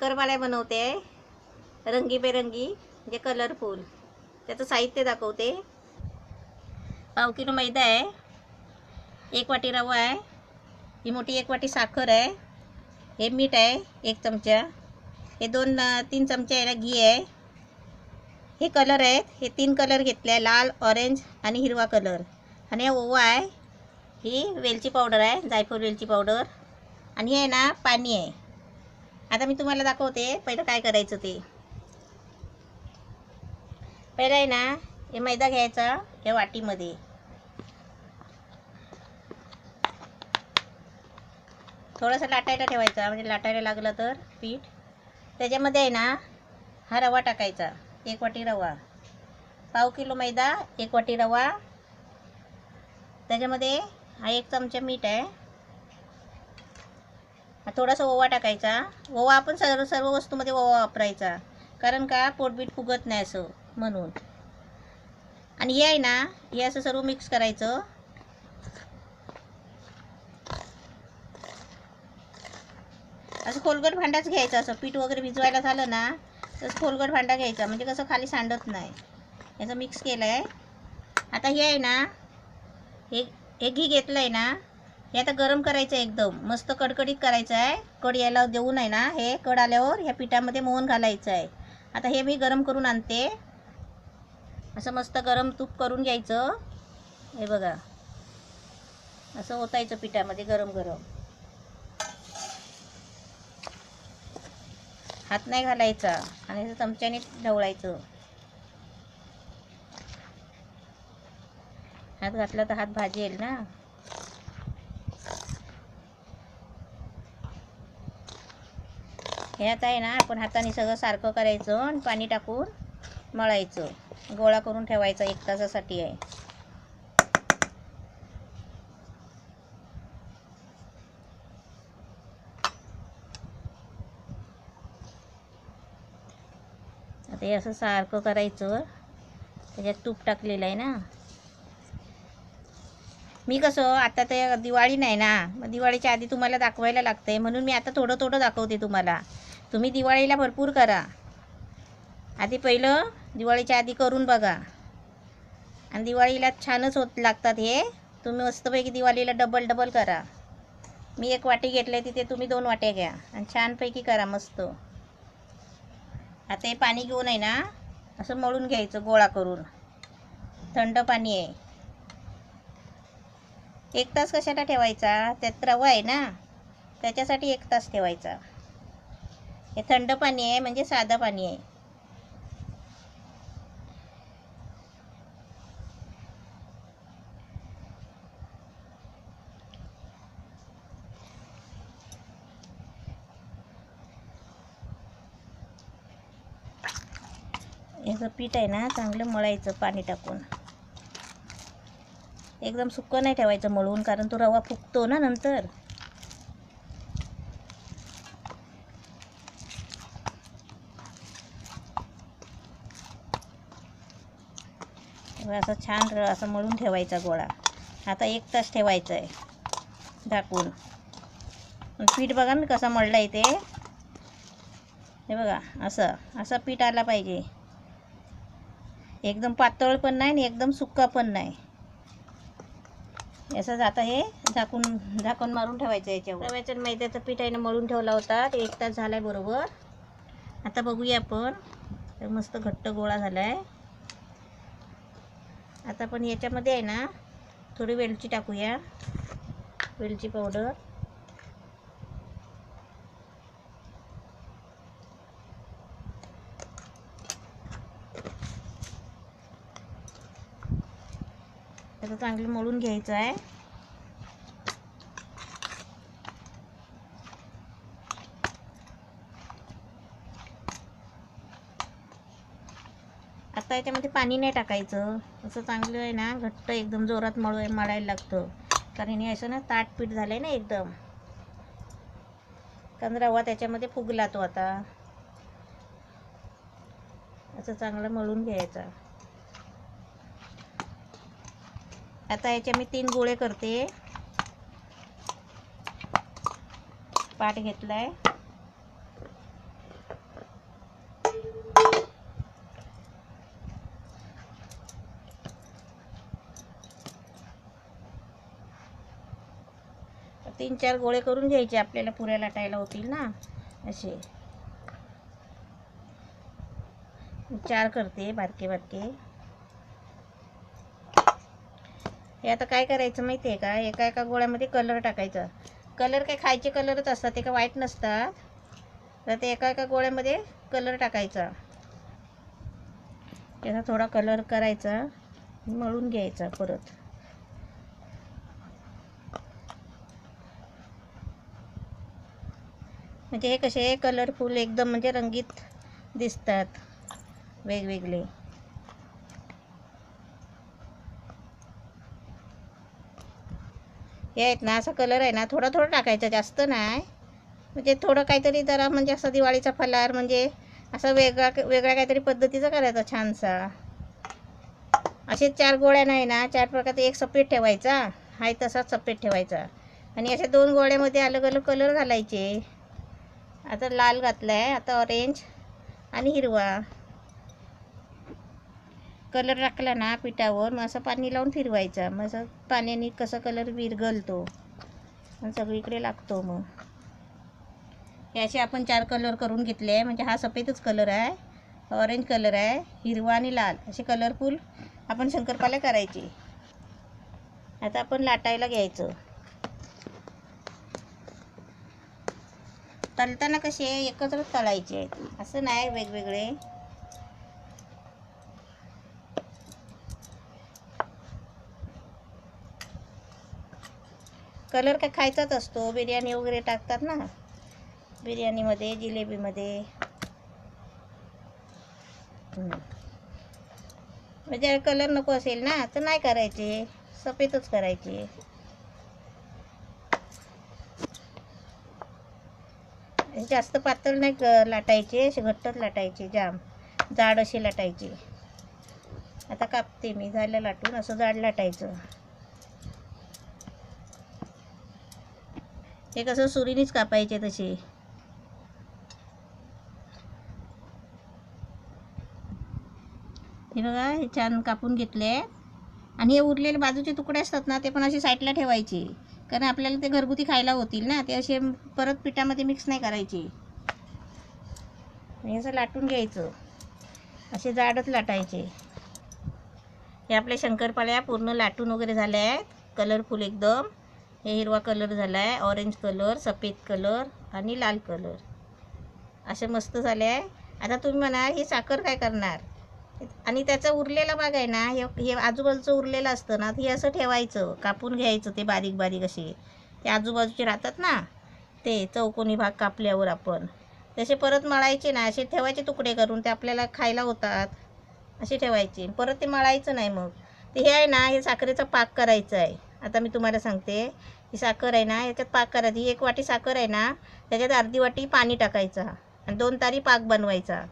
शंकरपाळ्या बनवते रंगीबेरंगी, म्हणजे कलरफुल. त्याचं साहित्य दाखवते. पाव किलो मैदा आहे, 1 वाटी रवा आहे, ही मोठी 1 वाटी साखर आहे, हे मीठ आहे 1 चमचा, हे 2-3 चमचे आहे ना घी आहे, हे कलर आहेत, हे 3 कलर घेतले आहे, लाल, ऑरेंज आणि हिरवा कलर. आणि हे ओवा आहे, ही वेलची पावडर आहे, जायफळ वेलची पावडर, आणि हे आहे ना पाणी आहे. आता मी तुम्हाला दाखवते पहिलं काय करायचं ते. पहिलं आहे ना हे मैदा घ्यायचा या वाटीमध्ये, थोडंसं लाटायला ठेवायचा, म्हणजे लाटायला लागलं तर पीठ. त्याच्यामध्ये आहे ना हा रवा टाकायचा, 1 वाटी रवा, पाव किलो मैदा, 1 वाटी रवा. त्याच्यामध्ये हा 1 चमचा मीठ आहे, थोडासा ओवा टाकायचा. ओवा आपण सर्व वस्तूमध्ये ओवा वापरायचा, कारण का पोटबीट फुगत नाही असं म्हणून. आणि हे आहे ना हे असं सर्व मिक्स करायचं. असं खोलगट भांडाच घ्यायचा, असं पीठ वगैरे भिजवायला झालं ना तसं खोलगट भांडा घ्यायचा, म्हणजे कसं खाली सांडत नाही. याचं मिक्स केलं आहे. आता हे आहे ना हे घी घेतलं आहे ना, हे आता गरम करायचं आहे, एकदम मस्त कडकडीत करायचं आहे. कड यायला देऊन आहे ना, हे कड आल्यावर ह्या पिठामध्ये मोहन घालायचं आहे. आता हे मी गरम करून आणते. असं मस्त गरम तूप करून घ्यायचं, हे बघा असं ओतायचं पिठामध्ये गरम गरम. हात नाही घालायचा आणि असं चमच्याने ढवळायचं. हात घातला तर हात भाजेल ना. हे आता आहे ना आपण हाताने सगळं सारखं करायचं आणि पाणी टाकून मळायचं, गोळा करून ठेवायचा 1 तासासाठी आहे. आता हे असं सारखं करायचं. त्याच्यात तूप टाकलेलं आहे ना. मी कसं आता ते दिवाळी नाही ना, मग दिवाळीच्या आधी तुम्हाला दाखवायला लागतंय, म्हणून मी आता थोडं थोडं दाखवते तुम्हाला. तुम्ही दिवाळीला भरपूर करा. आधी पहिलं दिवाळीच्या आधी करून बघा, आणि दिवाळीला छानच होत लागतात हे. तुम्ही मस्तपैकी दिवाळीला डबल डबल करा. मी 1 वाटी घेतले, तिथे तुम्ही 2 वाट्या घ्या आणि छानपैकी करा मस्त. आता हे पाणी घेऊन आहे ना असं मळून घ्यायचं गोळा करून. थंड पाणी आहे. 1 तास कशाला ठेवायचा, त्यात रवा आहे ना त्याच्यासाठी 1 तास ठेवायचा. हे थंड पाणी आहे, म्हणजे साधं पाणी आहे. याचं पीठ आहे ना चांगलं मळायचं पाणी टाकून. एकदम सुक्कं नाही ठेवायचं मळून, कारण तो रवा फुगतो ना नंतर. असं छान असं मळून ठेवायचा गोळा. आता 1 तास ठेवायचं आहे झाकून. पीठ बघा मी कसा मळला आहे ते, हे बघा असं पीठ आला पाहिजे. एकदम पातळ पण नाही आणि एकदम सुक्का पण नाही. असं आता हे झाकून मारून ठेवायचं याच्यावर. रव्याचं मैद्याचं पीठ आहे ना मळून ठेवला होता, ते 1 तास झालाय बरोबर. आता बघूया आपण, तर मस्त घट्ट गोळा झालाय. आता आपण याच्यामध्ये आहे ना थोडी वेलची टाकूया, वेलची पावडर. आता चांगलं मळून घ्यायचं आहे. आता याच्यामध्ये पाणी नाही टाकायचं, असं चांगलं आहे ना घट्ट एकदम जोरात मळायला लागतं, कारण हे असं ना ताट पीठ झालंय ना एकदम. कारण रवा त्याच्यामध्ये फुगला तो. आता असं चांगलं मळून घ्यायचा. आता याचे मी 3 गोळे करते. पाट घेतलाय, 3-4 गोळे करून घ्यायचे, आपल्याला पुऱ्या लाटायला होतील ना असे. 4 करते बारके बारके. हे आता काय करायचं माहिती आहे का, एका एका गोळ्यामध्ये कलर टाकायचा. कलर काय खायचे कलरच असतात, ते काय वाईट नसतात. तर ते एका एका गोळ्यामध्ये कलर टाकायचा. त्याचा थोडा कलर करायचा, मळून घ्यायचा परत. म्हणजे हे कसे कलरफुल एकदम म्हणजे रंगीत दिसतात, वेगवेगळे. हे आहेत ना, असा कलर आहे ना थोडा थोडा टाकायचा, जास्त नाही. म्हणजे थोडं काहीतरी जरा म्हणजे असा दिवाळीचा फराळ म्हणजे असं वेगळ्या काहीतरी पद्धतीचा करायचा छानसा. असे 4 गोळ्या नाही ना, 4 प्रकारचे एक सफेद ठेवायचा, हाय तसाच सफेद ठेवायचा. आणि अशा 2 गोळ्यामध्ये अलग अलग कलर घालायचे. आता लाल घातला आहे, आता ऑरेंज आणि हिरवा कलर टाकला ना पिठावर, मग असं पाणी लावून फिरवायचा. मग असं पाण्याने कसा कलर विरघळतो आणि सगळीकडे लागतो. मग हे असे आपण 4 कलर करून घेतले आहे. म्हणजे हा सफेदच कलर आहे, ऑरेंज कलर आहे, हिरवा आणि लाल असे कलरफुल आपण शंकरपाळ्या करायचे. आता आपण लाटायला घ्यायचं. तळताना कसे एकत्रच तळायचे आहेत, असं नाही वेगवेगळे. कलर काय खायचाच असतो, बिर्याणी वगैरे टाकतात ना, बिर्याणीमध्ये, जिलेबीमध्ये. म्हणजे कलर नको असेल ना तर नाही करायचे, सफेदच करायचे. जास्त पातळ नाही लाटायचे, असे घट्टच लाटायचे, जाम जाड असे लाटायचे. आता कापते मी, झालं लाटून. असं जाड लाटायचं. हे कसं सुरीनेच कापायचे तसे. हे बघा, हे छान कापून घेतले. आणि हे उरलेले बाजूचे तुकडे असतात ना, ते पण असे साईडला ठेवायचे, कारण आपल्याला ते घरगुती खायला होतील ना. ते असे परत पिठामध्ये मिक्स नाही करायचे. हे असं लाटून घ्यायचं, असे जाडच लाटायचे. हे आपले शंकरपाळ्या पूर्ण लाटून वगैरे झाल्या आहेत, कलरफुल एकदम. हे हिरवा कलर झाला आहे, ऑरेंज कलर, सफेद कलर आणि लाल कलर असे मस्त झाले आहे. आता तुम्ही म्हणा ही साखर काय करणार. आणि त्याचा उरलेला भाग आहे ना, हे आजूबाजूचं उरलेलं असतं ना, हे असं ठेवायचं, कापून घ्यायचं. ते बारीक बारीक असे ते आजूबाजूचे राहतात ना, ते चौकोनी भाग कापल्यावर आपण तसे परत मळायचे ना, असे ठेवायचे तुकडे करून. ते आपल्याला खायला होतात असे ठेवायचे, परत ते मळायचं नाही. मग ते हे आहे ना, हे साखरेचा पाक करायचा आहे. आता मी तुम्हाला सांगते, ही साखर आहे ना, याच्यात पाक करायची. ही 1 वाटी साखर आहे ना, त्याच्यात अर्धी वाटी पाणी टाकायचं आणि 2 तारी पाक बनवायचा.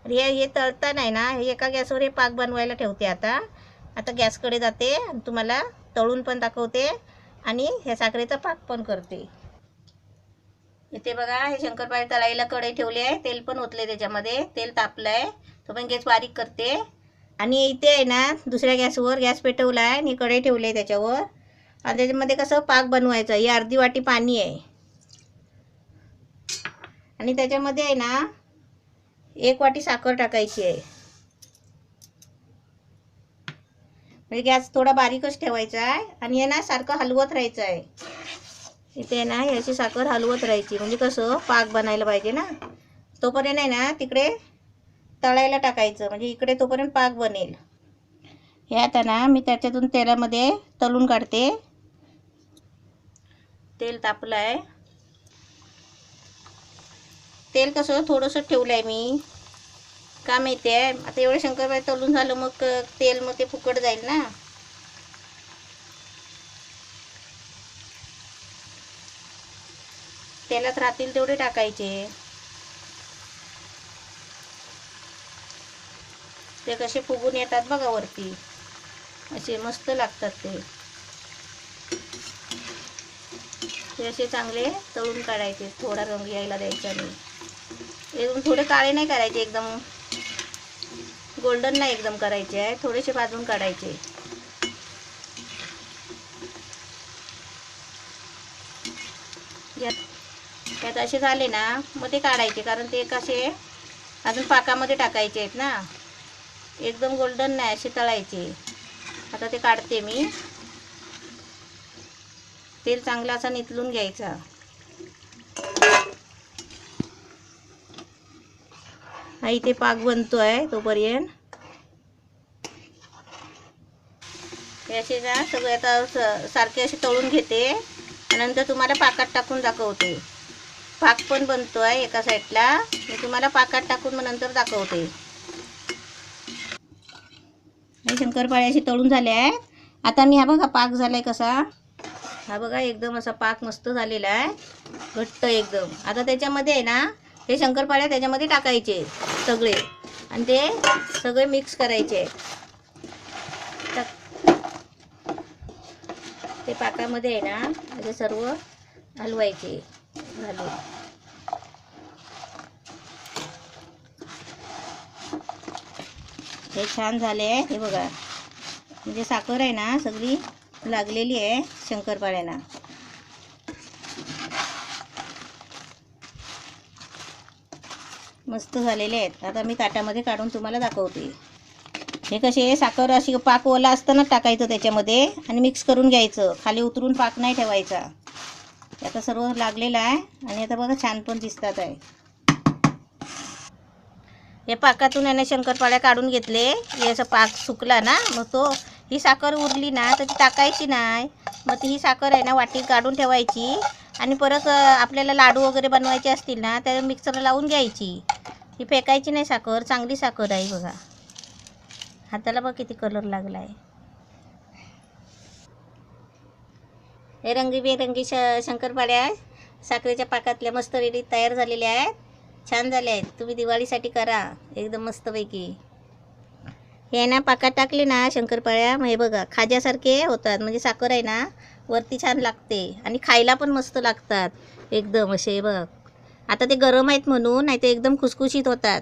हे तळता नाही ना, हे एका गॅसवर हे पाक बनवायला ठेवते. आता गॅसकडे जाते आणि तुम्हाला तळून पण दाखवते आणि ह्या साखरेचा पाक पण करते. इथे बघा, हे शंकरपाळे तळायला कढई ठेवली आहे, तेल पण ओतले त्याच्यामध्ये. तेल तापलं आहे, तो पण गॅस बारीक करते. आणि इथे आहे ना, दुसऱ्या गॅसवर गॅस पेटवला आहे आणि कढई ठेवली आहे त्याच्यावर. आणि त्याच्यामध्ये कसं पाक बनवायचं. ही अर्धी वाटी पाणी आहे आणि त्याच्यामध्ये आहे ना 1 वाटी साखर टाकायची आहे. म्हणजे गॅस थोडा बारीकच ठेवायचा आहे आणि हे ना सारखं हलवत राहायचं आहे. इथे ना ही अशी साखर हलवत राहायची, म्हणजे कसं पाक बनायला पाहिजे ना. तोपर्यंत आहे ना तिकडे तळायला टाकायचं, म्हणजे इकडे तोपर्यंत पाक बनेल. हे आता ना मी त्याच्यातून तेलामध्ये तळून काढते. तेल तापलं आहे. तेल कसं थोडंसं ठेवलं आहे मी, का माहिती आहे, आता एवढे शंकरपाळे तळून झालं मग तेल मग ते फुकट जाईल ना. तेलात राहतील तेवढे टाकायचे. ते कसे फुगून येतात बघा वरती, असे मस्त लागतात ते. ते असे चांगले तळून काढायचे, थोडा रंग यायला द्यायचा नाही. एकदम थोडे काळे नाही करायचे, एकदम गोल्डन नाही एकदम करायचे आहे, थोडेसे भाजून काढायचे. आता असे झाले ना मग ते काढायचे, कारण ते कसे अजून पाकामध्ये टाकायचे आहेत ना, एकदम गोल्डन नाही, असे तळायचे. आता ते काढते मी. तेल चांगला असा नितळून घ्यायचा. हा इथे पाक बनतोय तोपर्यंत हे असे ना सगळे आता सारखे असे तळून घेते. नंतर तुम्हाला पाकात टाकून दाखवते. पाक पण बनतोय एका साईडला, मी तुम्हाला पाकात टाकून मग नंतर दाखवते. हे शंकरपाळे असे तळून झाले आहेत. आता मी हा बघा पाक झालाय कसा, हा बघा एकदम असा पाक मस्त झालेला आहे, घट्ट एकदम. आता त्याच्यामध्ये आहे ना हे शंकरपाळे त्याच्यामध्ये टाकायचे सगळे आणि ते सगळे मिक्स करायचे. ते पाकामध्ये आहे ना म्हणजे सर्व हलवायचे घालून. हे छान झाले आहे. हे बघा म्हणजे साखर आहे ना सगळी लागलेली आहे शंकरपाळ्यांना. मस्त झालेले आहेत. आता मी ताटामध्ये काढून तुम्हाला दाखवते. हे कसे साखर अशी पाक ओला असताना टाकायचं त्याच्यामध्ये आणि मिक्स करून घ्यायचं. खाली उतरून पाक नाही ठेवायचा. आता सर्व लागलेलं आहे आणि आता बघा छान पण दिसतात आहे. हे पाकातून आहे ना शंकरपाळ्या काढून घेतले. हे असं पाक सुकला ना मग ही साखर उरली ना तर ती टाकायची नाही. मग ती ही साखर आहे ना वाटीत काढून ठेवायची आणि परत आपल्याला लाडू वगैरे बनवायचे असतील ना त्या मिक्सरला लावून घ्यायची. ही फेकायची नाही साखर, चांगली साखर आहे. बघा हाताला बघ किती कलर लागला आहे. हे रंगीबेरंगी शंकरपाळ्या साखरेच्या पाकातल्या मस्त रेडी तयार झालेल्या आहेत. छान झाले आहेत. तुम्ही दिवाळीसाठी करा एकदम मस्तपैकी. हे ना पाकात टाकले ना शंकरपाळ्या मग हे बघा खाज्यासारखे होतात. म्हणजे साखर आहे ना वरती छान लागते आणि खायला पण मस्त लागतात एकदम असे. बघ आता ते गरम आहेत म्हणून, नाही ते एकदम खुसखुशीत होतात.